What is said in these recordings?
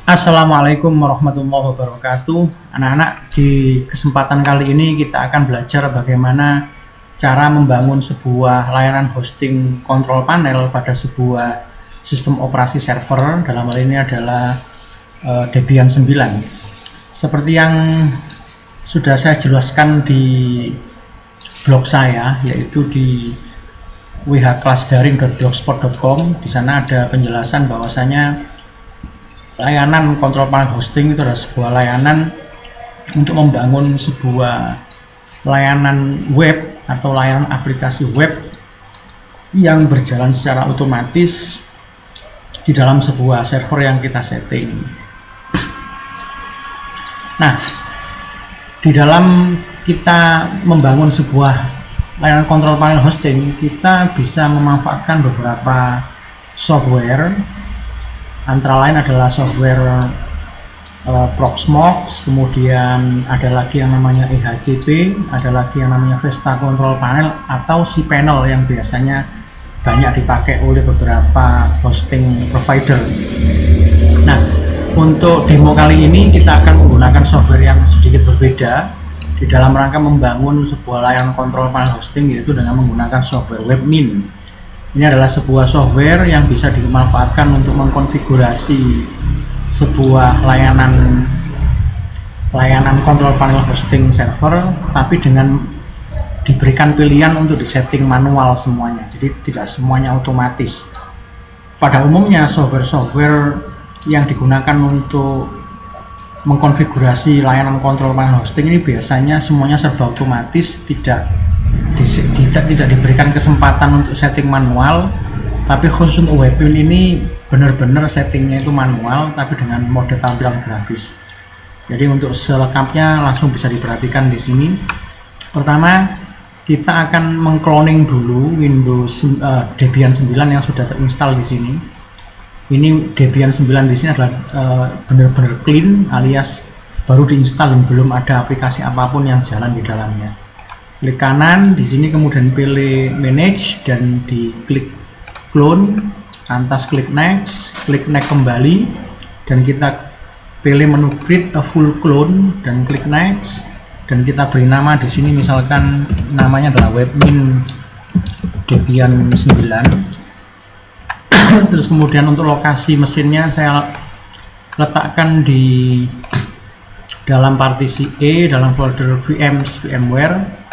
Assalamualaikum warahmatullahi wabarakatuh. Anak-anak, di kesempatan kali ini kita akan belajar bagaimana cara membangun sebuah layanan hosting kontrol panel pada sebuah sistem operasi server. Dalam hal ini adalah Debian 9. Seperti yang sudah saya jelaskan di blog saya, yaitu di whclassdaring.blogspot.com. Di sana ada penjelasan bahwasanya layanan kontrol panel hosting itu adalah sebuah layanan untuk membangun sebuah layanan web atau layanan aplikasi web yang berjalan secara otomatis di dalam sebuah server yang kita setting. Nah, di dalam kita membangun sebuah layanan kontrol panel hosting, kita bisa memanfaatkan beberapa software. Antara lain adalah software Proxmox, kemudian ada lagi yang namanya EHCP, ada lagi yang namanya Vesta Control Panel atau cPanel yang biasanya banyak dipakai oleh beberapa hosting provider. Nah, untuk demo kali ini kita akan menggunakan software yang sedikit berbeda di dalam rangka membangun sebuah layanan kontrol panel hosting, yaitu dengan menggunakan software Webmin. Ini adalah sebuah software yang bisa dimanfaatkan untuk mengkonfigurasi sebuah layanan kontrol panel hosting server, tapi dengan diberikan pilihan untuk disetting manual semuanya, jadi tidak semuanya otomatis. Pada umumnya software-software yang digunakan untuk mengkonfigurasi layanan kontrol panel hosting ini biasanya semuanya serba otomatis, tidak diberikan kesempatan untuk setting manual. Tapi khusus untuk Webmin ini benar-benar settingnya itu manual, tapi dengan mode tampilan grafis. Jadi untuk selengkapnya langsung bisa diperhatikan di sini. Pertama, kita akan mengcloning dulu Windows Debian 9 yang sudah terinstall di sini. Ini Debian 9 di sini adalah benar-benar clean, alias baru diinstal dan belum ada aplikasi apapun yang jalan di dalamnya. Klik kanan di sini, kemudian pilih manage dan diklik clone, lantas klik next kembali, dan kita pilih menu create a full clone dan klik next, dan kita beri nama di sini, misalkan namanya adalah Webmin Debian 9. Terus kemudian untuk lokasi mesinnya saya letakkan di dalam partisi E dalam folder VMware.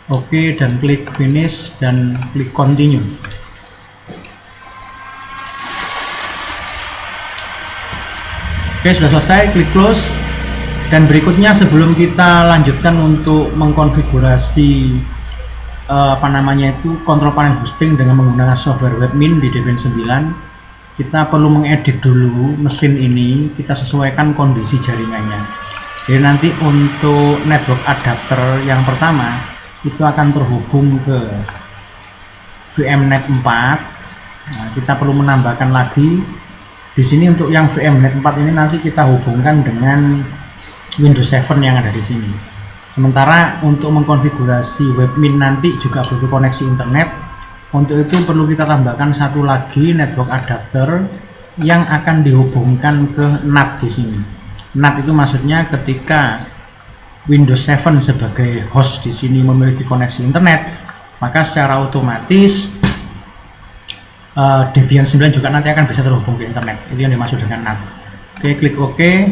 Oke, dan klik finish dan klik continue. Oke, sudah selesai, klik close. Dan berikutnya, sebelum kita lanjutkan untuk mengkonfigurasi kontrol panel hosting dengan menggunakan software Webmin di Debian 9, kita perlu mengedit dulu mesin ini, kita sesuaikan kondisi jaringannya. Jadi nanti untuk network adapter yang pertama itu akan terhubung ke VMnet 4. Nah, kita perlu menambahkan lagi di sini untuk yang VMnet 4 ini nanti kita hubungkan dengan Windows 7 yang ada di sini. Sementara untuk mengkonfigurasi Webmin nanti juga butuh koneksi internet. Untuk itu perlu kita tambahkan satu lagi network adapter yang akan dihubungkan ke NAT di sini. NAT itu maksudnya ketika Windows 7 sebagai host di sini memiliki koneksi internet, maka secara otomatis Debian 9 juga nanti akan bisa terhubung ke internet. Itu yang dimaksud dengan NAT. Oke, klik OK.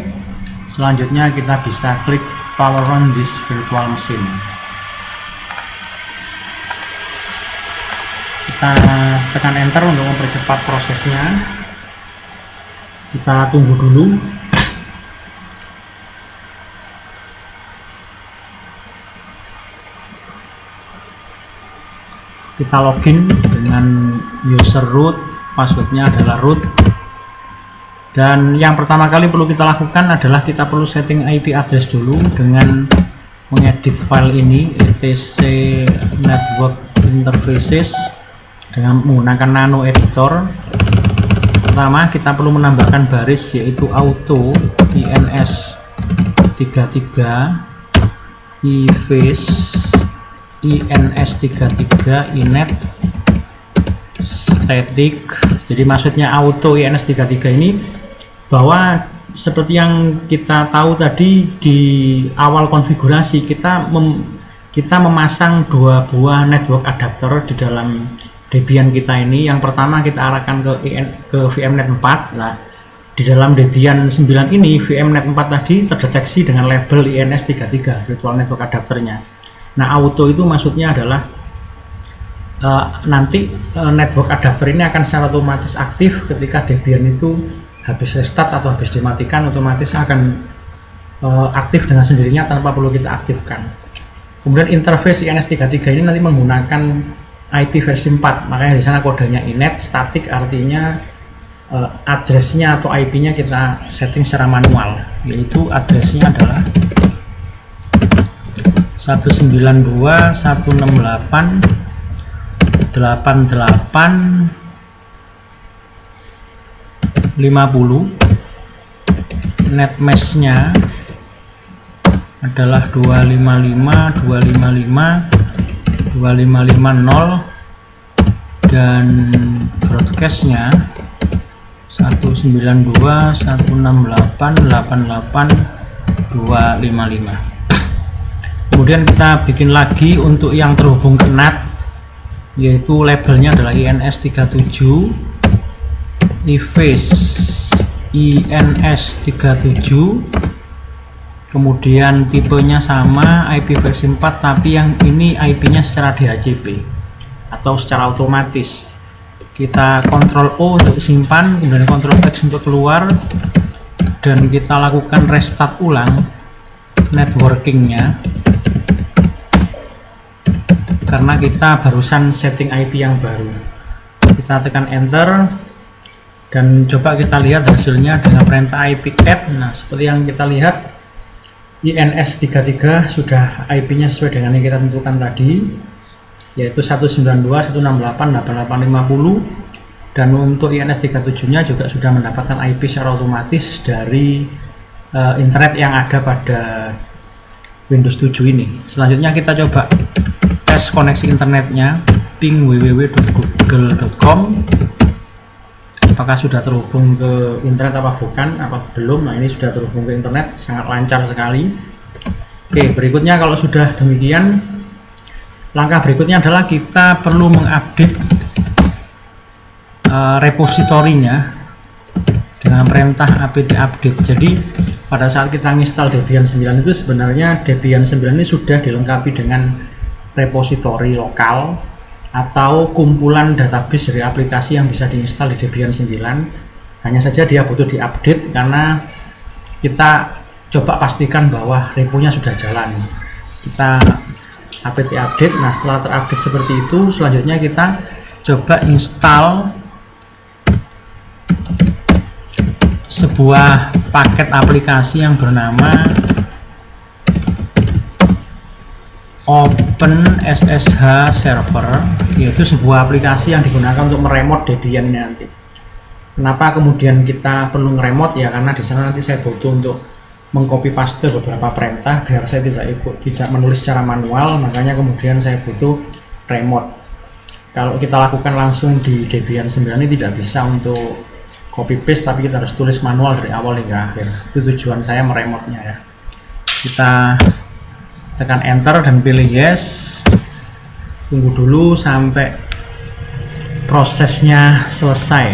Selanjutnya kita bisa klik power on this virtual machine. Kita tekan enter untuk mempercepat prosesnya. Kita tunggu dulu. Kita login dengan user root, passwordnya adalah root. Dan yang pertama kali perlu kita lakukan adalah kita perlu setting IP address dulu dengan mengedit file ini, etc network interfaces, dengan menggunakan nano editor. Pertama kita perlu menambahkan baris, yaitu auto ins33 iface ins33 inet static. Jadi maksudnya auto ins33 ini bahwa seperti yang kita tahu tadi di awal konfigurasi, kita memasang 2 buah network adapter di dalam Debian kita ini. Yang pertama kita arahkan ke VMnet 4. Nah, di dalam Debian 9 ini VMnet 4 tadi terdeteksi dengan label INS33 virtual network adapternya. Nah, auto itu maksudnya adalah nanti network adapter ini akan secara otomatis aktif ketika Debian itu habis restart atau habis dimatikan, otomatis akan aktif dengan sendirinya tanpa perlu kita aktifkan. Kemudian interface INS33 ini nanti menggunakan IP versi 4, makanya di sana kodenya inet static, artinya address-nya atau IP-nya kita setting secara manual, yaitu address-nya adalah 192.168.88.50. Net mesh-nya adalah 255.255.255.0 dan broadcast-nya 192.168.88.255. Kemudian kita bikin lagi untuk yang terhubung ke NAT, yaitu labelnya adalah INS37, eFace INS37, kemudian tipenya sama, IP versi 4, tapi yang ini IP-nya secara DHCP atau secara otomatis. Kita Ctrl O untuk simpan, kemudian Ctrl X untuk keluar, dan kita lakukan restart ulang networkingnya karena kita barusan setting IP yang baru. Kita tekan enter dan coba kita lihat hasilnya dengan perintah IP add. Nah, seperti yang kita lihat, INS33 sudah IP-nya sesuai dengan yang kita tentukan tadi, yaitu 192.168.88.50, dan untuk INS37-nya juga sudah mendapatkan IP secara otomatis dari internet yang ada pada Windows 7 ini. Selanjutnya kita coba tes koneksi internetnya, ping www.google.com. Apakah sudah terhubung ke internet apa bukan, apa belum. Nah, ini sudah terhubung ke internet, sangat lancar sekali. Oke, berikutnya kalau sudah demikian, langkah berikutnya adalah kita perlu mengupdate repositorinya dengan perintah apt update. Jadi pada saat kita install Debian 9 itu sebenarnya Debian 9 ini sudah dilengkapi dengan repositori lokal atau kumpulan database dari aplikasi yang bisa diinstal di Debian 9. Hanya saja dia butuh diupdate karena kita coba pastikan bahwa reponya sudah jalan. Kita apt update. Nah, setelah terupdate seperti itu, selanjutnya kita coba install sebuah paket aplikasi yang bernama OpenSSH Server, yaitu sebuah aplikasi yang digunakan untuk meremote Debian ini nanti. Kenapa kemudian kita perlu ngeremote? Ya karena di sana nanti saya butuh untuk mengcopy paste beberapa perintah biar saya tidak menulis secara manual, makanya kemudian saya butuh remote. Kalau kita lakukan langsung di Debian 9 ini tidak bisa untuk copy paste, tapi kita harus tulis manual dari awal hingga akhir. Itu tujuan saya meremotnya ya. Kita tekan enter dan pilih yes. Tunggu dulu sampai prosesnya selesai.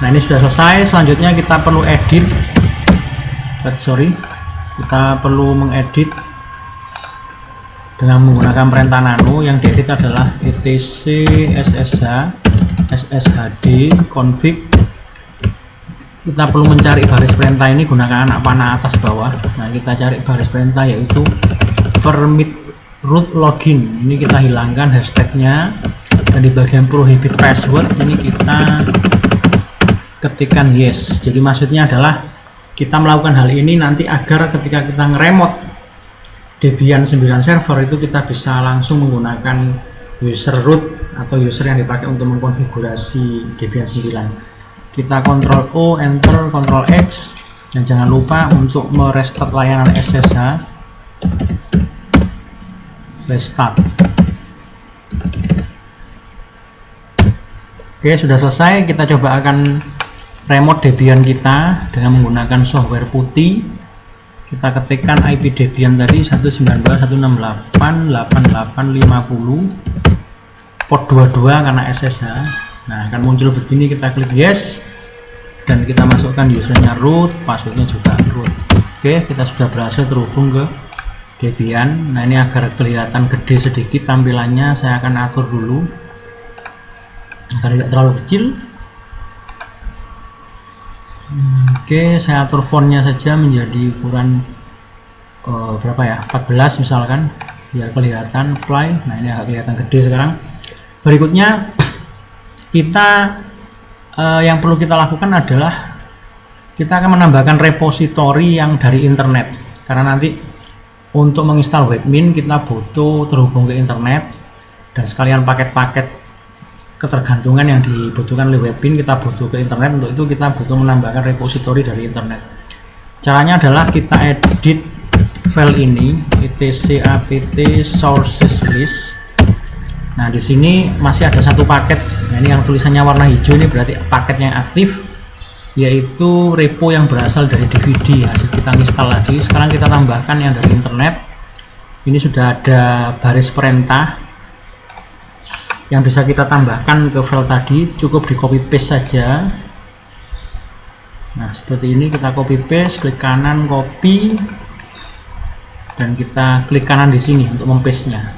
Nah, ini sudah selesai. Selanjutnya kita perlu edit. Kita perlu mengedit dengan menggunakan perintah nano. Yang diedit adalah etc sshd config. Kita perlu mencari baris perintah ini gunakan anak panah atas bawah. Nah, kita cari baris perintah yaitu permit root login. Ini kita hilangkan hashtagnya, dan di bagian prohibit password ini kita ketikkan yes. Jadi maksudnya adalah kita melakukan hal ini nanti agar ketika kita ngeremote Debian 9 server itu kita bisa langsung menggunakan user root atau user yang dipakai untuk mengkonfigurasi Debian 9. Kita Ctrl O, Enter, Ctrl X, dan jangan lupa untuk merestart layanan SSH. Restart. Oke, sudah selesai. Kita coba akan remote Debian kita dengan menggunakan software putih. Kita ketikkan IP Debian tadi 192.168.8850 port 22 karena SSH. Nah, akan muncul begini, kita klik yes dan kita masukkan usernya root, passwordnya juga root. Oke, kita sudah berhasil terhubung ke Debian. Nah, ini agar kelihatan gede sedikit tampilannya, saya akan atur dulu agar tidak terlalu kecil. Oke, saya atur fontnya saja menjadi ukuran berapa ya, 14 misalkan, biar kelihatan fly. Nah, ini agak kelihatan gede sekarang. Berikutnya kita yang perlu kita lakukan adalah kita akan menambahkan repositori yang dari internet, karena nanti untuk menginstal webmin kita butuh terhubung ke internet dan sekalian paket-paket ketergantungan yang dibutuhkan oleh webmin kita butuh ke internet. Untuk itu kita butuh menambahkan repositori dari internet. Caranya adalah kita edit file ini, etc apt sources list. Nah, di sini masih ada satu paket. Nah, ini yang tulisannya warna hijau, ini berarti paketnya yang aktif, yaitu repo yang berasal dari DVD. Hasil kita install lagi. Sekarang kita tambahkan yang dari internet. Ini sudah ada baris perintah yang bisa kita tambahkan ke file tadi, cukup di copy paste saja. Nah, seperti ini, kita copy paste, klik kanan copy, dan kita klik kanan di sini untuk mempaste nya.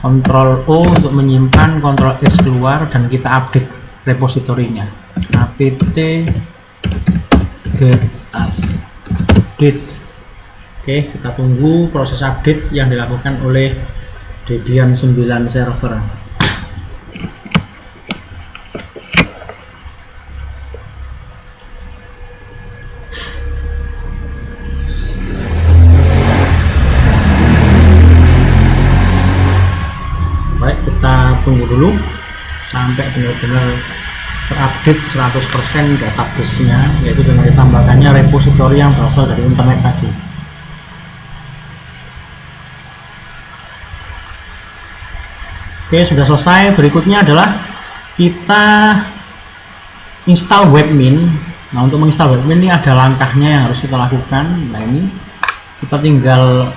Ctrl O untuk menyimpan, Ctrl X keluar, dan kita update repositorinya. apt get update. Oke, kita tunggu proses update yang dilakukan oleh Debian 9 server. Baik, kita tunggu dulu sampai benar-benar terupdate 100% database-nya, yaitu dengan ditambahkannya repositori yang berasal dari internet tadi. Oke, sudah selesai. Berikutnya adalah kita install webmin. Nah, untuk menginstal webmin ini ada langkahnya yang harus kita lakukan. Nah, ini kita tinggal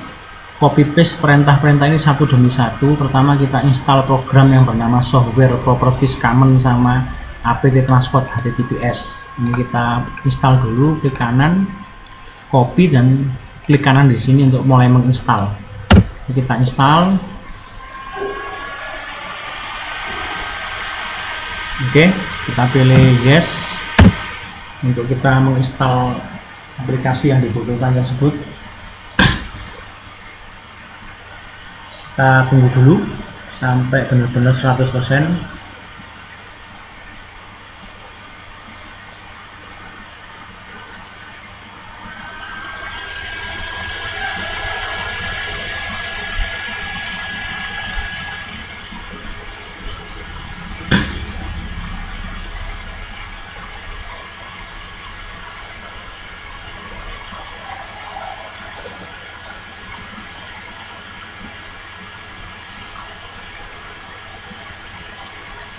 copy paste perintah-perintah ini satu demi satu. Pertama, kita install program yang bernama software properties common sama apt transport https. Ini kita install dulu, klik kanan copy dan klik kanan di sini untuk mulai menginstal. Ini kita install. Oke, kita pilih yes untuk kita menginstal aplikasi yang dibutuhkan tersebut. Kita tunggu dulu sampai benar-benar 100%.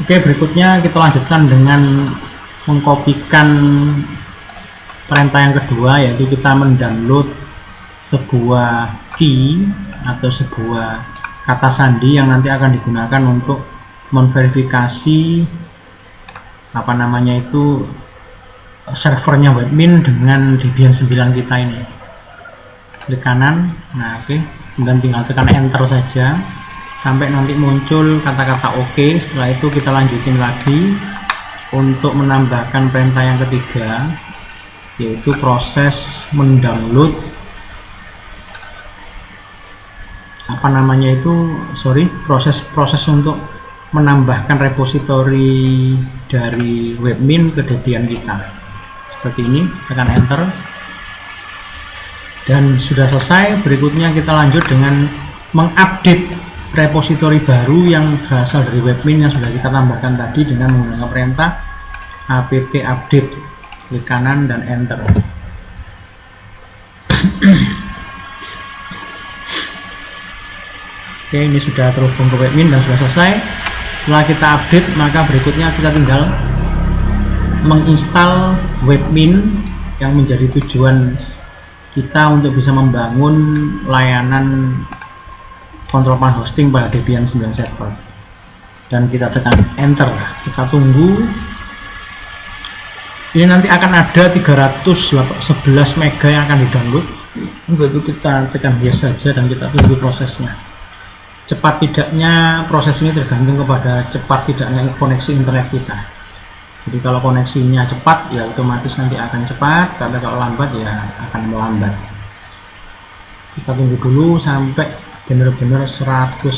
Oke, berikutnya kita lanjutkan dengan mengkopikan perintah yang kedua, yaitu kita mendownload sebuah key atau sebuah kata sandi yang nanti akan digunakan untuk memverifikasi servernya webmin dengan Debian 9 kita ini. Klik kanan. Nah, oke, kemudian tinggal tekan enter saja sampai nanti muncul kata-kata OK. Setelah itu kita lanjutin lagi untuk menambahkan perintah yang ketiga, yaitu proses mendownload proses untuk menambahkan repositori dari webmin ke Debian kita. Seperti ini, tekan enter dan sudah selesai. Berikutnya kita lanjut dengan mengupdate repositori baru yang berasal dari webmin yang sudah kita tambahkan tadi dengan menggunakan perintah apt update. Klik kanan dan enter. Oke, ini sudah terhubung ke webmin dan sudah selesai. Setelah kita update, maka berikutnya kita tinggal menginstal webmin yang menjadi tujuan kita untuk bisa membangun layanan kontrol panel hosting pada Debian 9 server. Dan kita tekan enter, kita tunggu. Ini nanti akan ada 311 mega yang akan di-download. Untuk itu kita tekan yes saja dan kita tunggu prosesnya. Cepat tidaknya proses ini tergantung kepada cepat tidaknya koneksi internet kita. Jadi kalau koneksinya cepat ya otomatis nanti akan cepat, tapi kalau lambat ya akan melambat. Kita tunggu dulu sampai benar-benar 100%.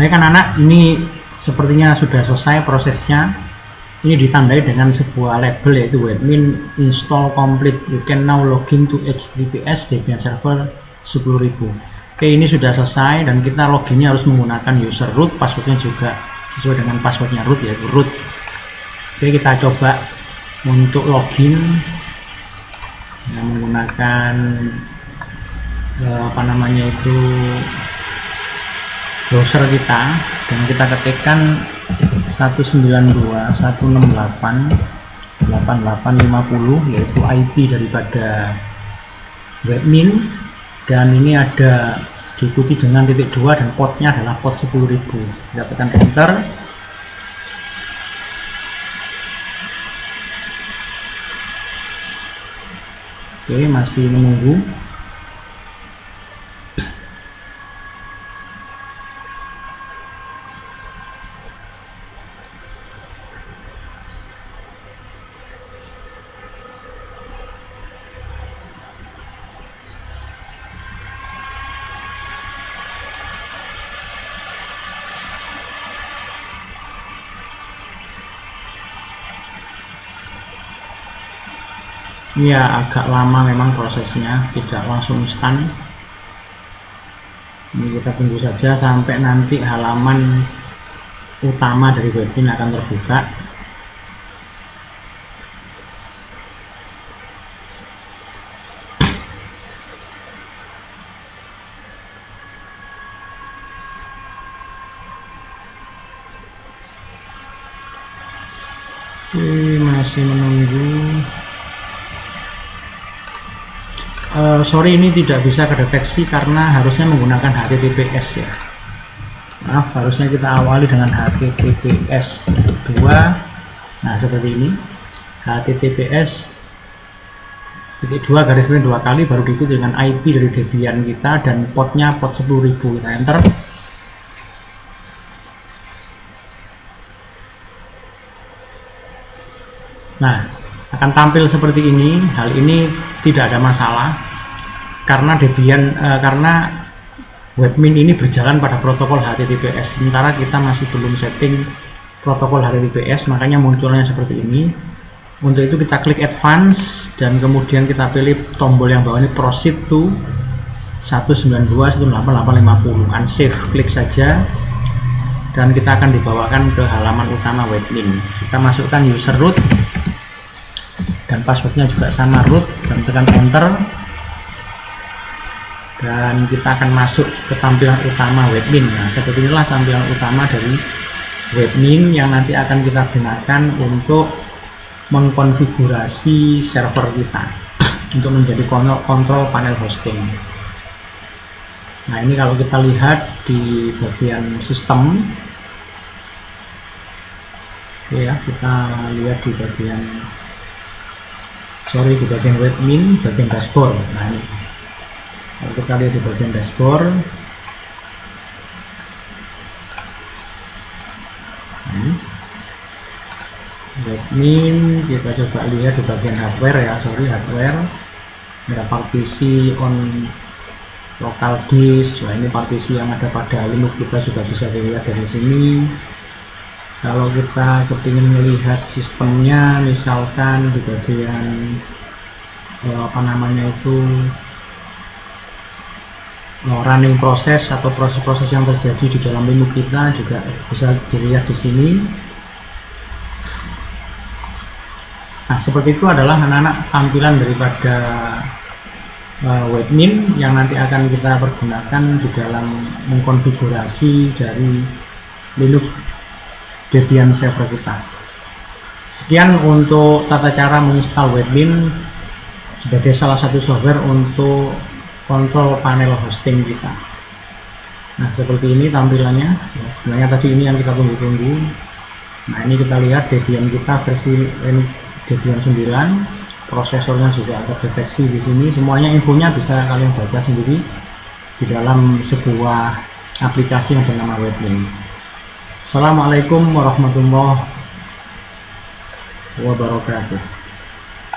Baik anak-anak, ini sepertinya sudah selesai prosesnya. Ini ditandai dengan sebuah label yaitu webmin install complete. You can now login to HTTPS Debian server 10.000. Oke, ini sudah selesai dan kita loginnya harus menggunakan user root, passwordnya juga sesuai dengan passwordnya root yaitu root. Oke, kita coba untuk login dengan menggunakan apa namanya itu browser kita, dan kita ketikkan 192.168 8850, yaitu IP daripada webmin, dan ini ada diikuti dengan titik 2 dan portnya adalah port 10.000. Kita tekan enter. Oke, masih menunggu. Ya, agak lama memang prosesnya, tidak langsung instan. Ini kita tunggu saja sampai nanti halaman utama dari webmin akan terbuka. Oke, masih menunggu. Sorry, ini tidak bisa kedeteksi karena harusnya menggunakan HTTPS ya. Maaf, harusnya kita awali dengan HTTPS 2. Nah, seperti ini. HTTPS titik 2 garis miring 2 kali, baru diikuti dengan IP dari Debian kita dan portnya port 10.000. Kita enter. Nah, akan tampil seperti ini. Hal ini tidak ada masalah karena Debian karena webmin ini berjalan pada protokol HTTPS, sementara kita masih belum setting protokol HTTPS, makanya munculnya seperti ini. Untuk itu kita klik advance dan kemudian kita pilih tombol yang bawah ini proceed to 192.168.850, unsave, klik saja dan kita akan dibawakan ke halaman utama webmin. Kita masukkan user root dan passwordnya juga sama, root, dan tekan enter, dan kita akan masuk ke tampilan utama webmin. Nah, seperti inilah tampilan utama dari webmin yang nanti akan kita gunakan untuk mengkonfigurasi server kita untuk menjadi kontrol panel hosting. Nah, ini kalau kita lihat di bagian sistem, ya, kita lihat di bagian di bagian webmin, bagian dashboard. Nah, ini kalau kita lihat di bagian dashboard, webmin, kita coba lihat di bagian hardware ya, hardware. Ada partisi on local disk. Nah, ini partisi yang ada pada Linux, kita juga bisa dilihat dari sini. Kalau kita kepingin melihat sistemnya, misalkan di bagian running proses atau proses-proses yang terjadi di dalam Linux kita juga bisa dilihat di sini. Nah, seperti itu adalah anak-anak tampilan daripada webmin yang nanti akan kita pergunakan di dalam mengkonfigurasi dari Linux Debian server kita. Sekian untuk tata cara menginstal webmin sebagai salah satu software untuk kontrol panel hosting kita. Nah, seperti ini tampilannya. Ya, sebenarnya tadi ini yang kita tunggu-tunggu. Nah, ini kita lihat Debian kita versi Debian 9, prosesornya juga ada deteksi di sini. Semuanya infonya bisa kalian baca sendiri di dalam sebuah aplikasi yang bernama webmin. Assalamualaikum warahmatullahi wabarakatuh.